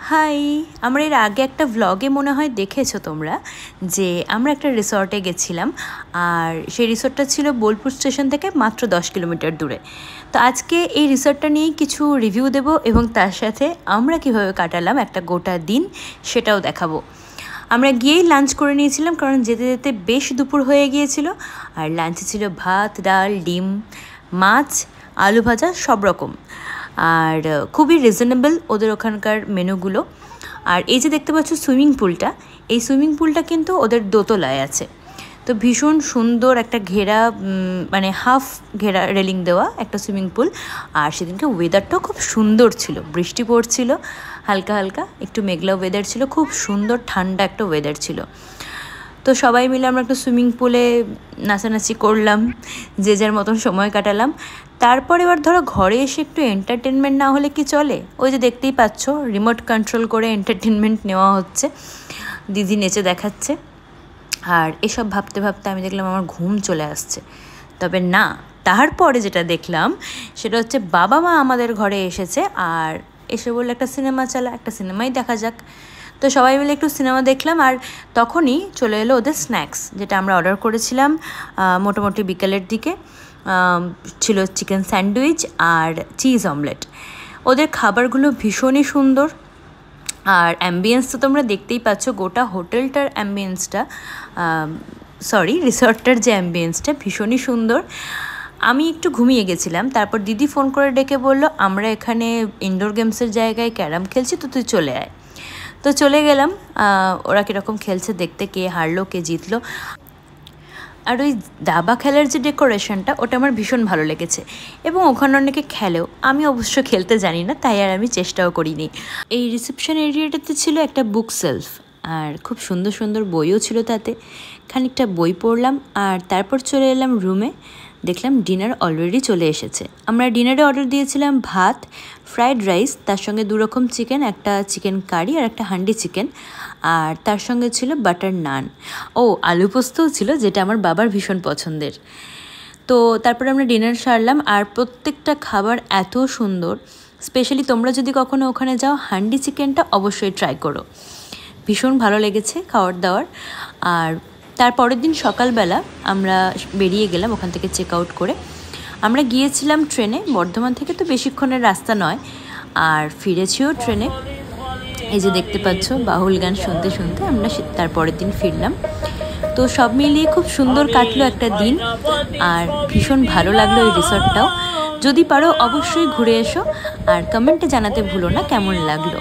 High, আমরা এর আগে একটা ভ্লগে মনে হয় দেখেছো তোমরা যে আমরা একটা রিসর্টে গেছিলাম, আর সেই রিসর্টটা ছিল বোলপুর স্টেশন থেকে মাত্র 10 কিলোমিটার দূরে। তো আজকে এই রিসর্টটা নিয়েই কিছু রিভিউ দেব এবং তার সাথে আমরা কিভাবে কাটালাম একটা গোটা দিন সেটাও দেখাবো। আমরা গিয়েই লাঞ্চ করে নিয়েছিলাম, কারণ যেতে যেতে বেশ দুপুর হয়ে গিয়েছিল। আর লাঞ্চে ছিল ভাত, ডাল, ডিম, মাছ, আলু ভাজা, সব রকম। আর খুবই রিজনেবল ওদের ওখানকার মেনুগুলো। আর এই যে দেখতে পাচ্ছ সুইমিং পুলটা, এই সুইমিং পুলটা কিন্তু ওদের দোতলায় আছে। তো ভীষণ সুন্দর একটা ঘেরা, মানে হাফ ঘেরা রেলিং দেওয়া একটা সুইমিং পুল। আর সেদিনকে ওয়েদারটাও খুব সুন্দর ছিল, বৃষ্টি পড়ছিল হালকা হালকা, একটু মেঘলা ওয়েদার ছিল, খুব সুন্দর ঠান্ডা একটা ওয়েদার ছিল। তো সবাই মিলে আমরা একটা সুইমিং পুলে নাচানাচি করলাম, যে যার মতন সময় কাটালাম। তারপর এবার ধরো ঘরে এসে একটু এন্টারটেনমেন্ট না হলে কি চলে? ওই যে দেখতেই পাচ্ছ রিমোট কন্ট্রোল করে এন্টারটেনমেন্ট নেওয়া হচ্ছে, দিদি নেচে দেখাচ্ছে। আর এসব ভাবতে ভাবতে আমি দেখলাম আমার ঘুম চলে আসছে। তবে না, তারপরে যেটা দেখলাম সেটা হচ্ছে বাবা মা আমাদের ঘরে এসেছে আর এসে বললে একটা সিনেমা চালা, একটা সিনেমাই দেখা যাক। তো সবাই মিলে একটু সিনেমা দেখলাম, আর তখনই চলে এলো ওদের স্ন্যাক্স, যেটা আমরা অর্ডার করেছিলাম মোটামুটি বিকেলের দিকে। ছিল চিকেন স্যান্ডউইচ আর চিজ অমলেট। ওদের খাবারগুলো ভীষণই সুন্দর। আর অ্যাম্বিয়েন্স তো তোমরা দেখতেই পাচ্ছ, গোটা হোটেলটার অ্যাম্বিয়েন্সটা, সরি রিসর্টটার যে অ্যাম্বিয়েন্সটা ভীষণই সুন্দর। আমি একটু ঘুমিয়ে গেছিলাম, তারপর দিদি ফোন করে ডেকে বলল আমরা এখানে ইনডোর গেমসের জায়গায় ক্যারাম খেলছি, তো তুই চলে আয়। তো চলে গেলাম। ওরা কীরকম খেলছে দেখতে, কে হারলো কে জিতলো। আর ওই দাবা খেলার যে ডেকোরেশনটা, ওটা আমার ভীষণ ভালো লেগেছে এবং ওখানে অনেকে খেলেও। আমি অবশ্য খেলতে জানি না, তাই আর আমি চেষ্টাও করিনি। এই রিসেপশন এরিয়াটাতে ছিল একটা বুক সেলফ, আর খুব সুন্দর সুন্দর বইও ছিল তাতে। খানিকটা বই পড়লাম আর তারপর চলে এলাম রুমে। দেখলাম ডিনার অলরেডি চলে এসেছে। আমরা ডিনারে অর্ডার দিয়েছিলাম ভাত, ফ্রাইড রাইস, তার সঙ্গে 2 রকম চিকেন, একটা চিকেন কারি আর একটা হান্ডি চিকেন। আর তার সঙ্গে ছিল বাটার নান, ও আলু পোস্তও ছিল, যেটা আমার বাবার ভীষণ পছন্দের। তো তারপরে আমরা ডিনার সারলাম, আর প্রত্যেকটা খাবার এত সুন্দর। স্পেশালি তোমরা যদি কখনো ওখানে যাও, হান্ডি চিকেনটা অবশ্যই ট্রাই করো, ভীষণ ভালো লেগেছে খাওয়ার দাওয়ার। আর তারপরের দিন সকালবেলা আমরা বেরিয়ে গেলাম ওখান থেকে চেক আউট করে। আমরা গিয়েছিলাম ট্রেনে, বর্ধমান থেকে তো বেশিক্ষণের রাস্তা নয়, আর ফিরেছিও ট্রেনে। এই যে দেখতে পাচ্ছ বাউল গান শুনতে শুনতে আমরা তারপরের দিন ফিরলাম। তো সব মিলিয়ে খুব সুন্দর কাটলো একটা দিন, আর ভীষণ ভালো লাগলো এই রিসর্টটাও। যদি পারো অবশ্যই ঘুরে এসো, আর কমেন্টে জানাতে ভুলো না কেমন লাগলো।